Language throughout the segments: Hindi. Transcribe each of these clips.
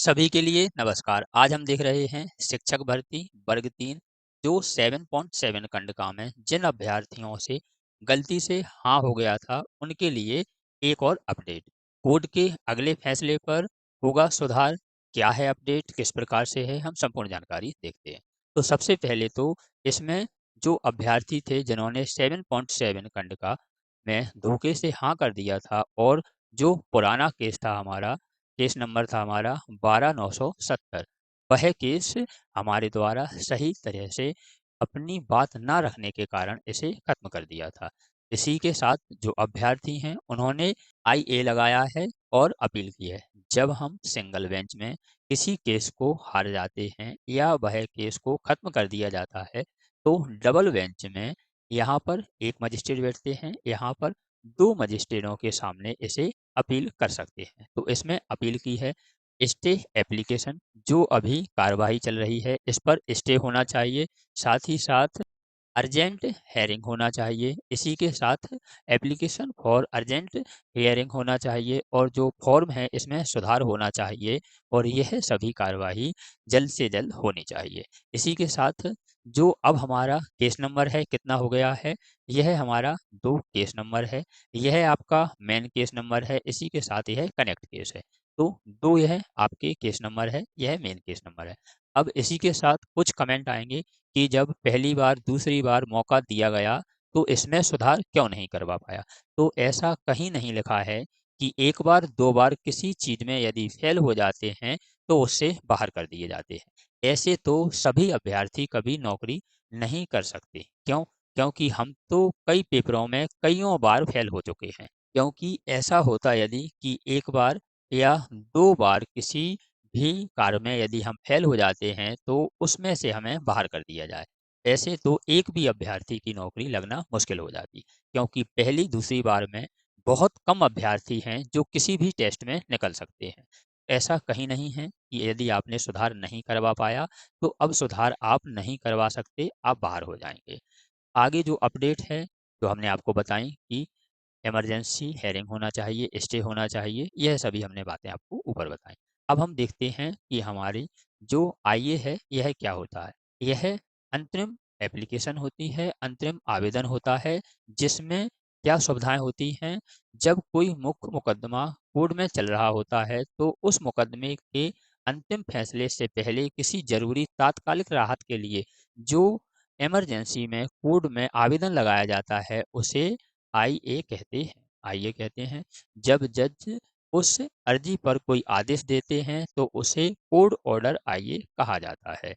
सभी के लिए नमस्कार। आज हम देख रहे हैं शिक्षक भर्ती वर्ग 3 जो 7.7 कंडका में जिन अभ्यर्थियों से गलती से हाँ हो गया था उनके लिए एक और अपडेट। कोर्ट के अगले फैसले पर होगा सुधार। क्या है अपडेट, किस प्रकार से है, हम संपूर्ण जानकारी देखते हैं। तो सबसे पहले तो इसमें जो अभ्यर्थी थे जिन्होंने 7.7 कंडका में धोखे से हाँ कर दिया था और जो पुराना केस था हमारा, केस नंबर था हमारा 12970। वह केस हमारे द्वारा सही तरह से अपनी बात ना रखने के कारण इसे खत्म कर दिया था। इसी के साथ जो अभ्यर्थी हैं उन्होंने IA लगाया है और अपील की है। जब हम सिंगल बेंच में किसी केस को हार जाते हैं या वह केस को खत्म कर दिया जाता है तो डबल बेंच में यहाँ पर एक मजिस्ट्रेट बैठते हैं, यहाँ पर दो मजिस्ट्रेटों के सामने इसे अपील कर सकते हैं। तो इसमें अपील की है स्टे एप्लीकेशन, जो अभी कार्यवाही चल रही है इस पर स्टे होना चाहिए। साथ ही साथ अर्जेंट हेयरिंग होना चाहिए। इसी के साथ एप्लीकेशन फॉर अर्जेंट हेयरिंग होना चाहिए और जो फॉर्म है इसमें सुधार होना चाहिए और यह सभी कार्यवाही जल्द से जल्द होनी चाहिए। इसी के साथ जो अब हमारा केस नंबर है कितना हो गया है, यह हमारा 2 केस नंबर है। यह आपका मेन केस नंबर है, इसी के साथ यह कनेक्ट केस है। तो 2 यह आपके केस नंबर है, यह मेन केस नंबर है। अब इसी के साथ कुछ कमेंट आएंगे कि जब पहली बार, दूसरी बार मौका दिया गया, तो इसमें सुधार क्यों नहीं करवा पाया? तो ऐसा कहीं नहीं लिखा है कि एक बार, 2 बार किसी चीज़ में यदि फेल हो जाते हैं, तो उससे बाहर कर दिए जाते हैं। ऐसे तो सभी अभ्यर्थी कभी नौकरी नहीं कर सकते। क्यों? क्योंकि हम तो कई पेपरों में कइयों बार फेल हो चुके हैं। क्योंकि ऐसा होता यदि कि एक बार या 2 बार किसी भी कार्य में यदि हम फेल हो जाते हैं तो उसमें से हमें बाहर कर दिया जाए। ऐसे तो एक भी अभ्यर्थी की नौकरी लगना मुश्किल हो जाती, क्योंकि पहली दूसरी बार में बहुत कम अभ्यर्थी हैं जो किसी भी टेस्ट में निकल सकते हैं। ऐसा कहीं नहीं है कि यदि आपने सुधार नहीं करवा पाया तो अब सुधार आप नहीं करवा सकते, आप बाहर हो जाएंगे। आगे जो अपडेट है जो हमने आपको बताई कि इमरजेंसी हेयरिंग होना चाहिए, स्टे होना चाहिए, यह सभी हमने बातें आपको ऊपर बताई। अब हम देखते हैं कि हमारी जो IA है यह क्या होता है। यह अंतरिम एप्लीकेशन होती है, अंतरिम आवेदन होता है, जिसमें क्या सुविधाएं होती हैं। जब कोई मुख्य मुकदमा कोर्ट में चल रहा होता है तो उस मुकदमे के अंतिम फैसले से पहले किसी जरूरी तात्कालिक राहत के लिए जो इमरजेंसी में कोर्ट में आवेदन लगाया जाता है उसे IA कहते हैं। जब जज उस अर्जी पर कोई आदेश देते हैं तो उसे कोर्ट ऑर्डर IA कहा जाता है।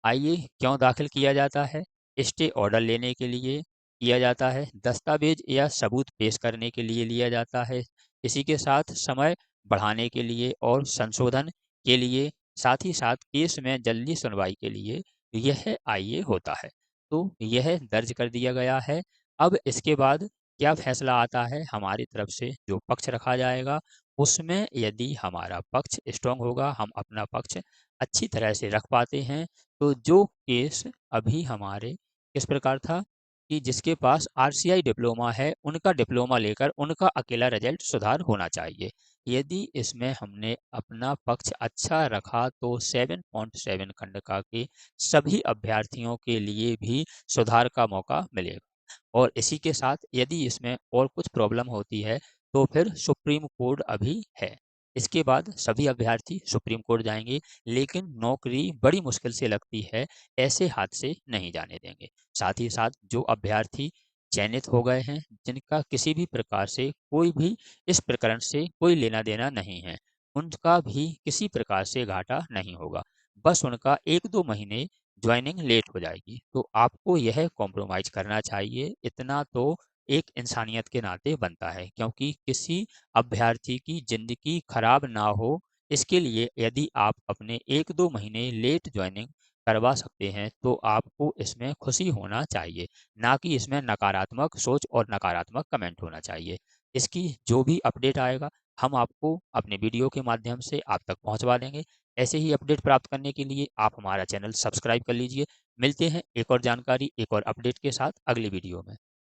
आइए क्यों दाखिल किया जाता है? स्टे ऑर्डर लेने के लिए किया जाता है, दस्तावेज या सबूत पेश करने के लिए लिया जाता है, इसी के साथ समय बढ़ाने के लिए और संशोधन के लिए, साथ ही साथ केस में जल्दी सुनवाई के लिए यह IA होता है। तो यह दर्ज कर दिया गया है। अब इसके बाद क्या फैसला आता है हमारी तरफ से, जो पक्ष रखा जाएगा उसमें यदि हमारा पक्ष स्ट्रांग होगा, हम अपना पक्ष अच्छी तरह से रख पाते हैं, तो जो केस अभी हमारे किस प्रकार था कि जिसके पास RCI डिप्लोमा है उनका डिप्लोमा लेकर उनका अकेला रिजल्ट सुधार होना चाहिए। यदि इसमें हमने अपना पक्ष अच्छा रखा तो 7.7 खंडका के सभी अभ्यर्थियों के लिए भी सुधार का मौका मिलेगा। और इसी के साथ यदि इसमें और कुछ प्रॉब्लम होती है तो फिर सुप्रीम कोर्ट अभी है। इसके बाद सभी अभ्यर्थी सुप्रीम कोर्ट जाएंगे, लेकिन नौकरी बड़ी मुश्किल से लगती है, ऐसे हाथ से नहीं जाने देंगे। साथ ही साथ जो अभ्यर्थी चयनित हो गए हैं, जिनका किसी भी प्रकार से कोई भी इस प्रकरण से कोई लेना देना नहीं है, उनका भी किसी प्रकार से घाटा नहीं होगा। बस उनका 1-2 महीने ज्वाइनिंग लेट हो जाएगी, तो आपको यह कॉम्प्रोमाइज़ करना चाहिए। इतना तो एक इंसानियत के नाते बनता है, क्योंकि किसी अभ्यर्थी की ज़िंदगी खराब ना हो, इसके लिए यदि आप अपने 1-2 महीने लेट ज्वाइनिंग करवा सकते हैं, तो आपको इसमें खुशी होना चाहिए, ना कि इसमें नकारात्मक सोच और नकारात्मक कमेंट होना चाहिए। इसकी जो भी अपडेट आएगा, हम आपको अपने वीडियो के माध्यम से आप तक पहुँचवा देंगे। ऐसे ही अपडेट प्राप्त करने के लिए आप हमारा चैनल सब्सक्राइब कर लीजिए। मिलते हैं एक और जानकारी, एक और अपडेट के साथ अगली वीडियो में।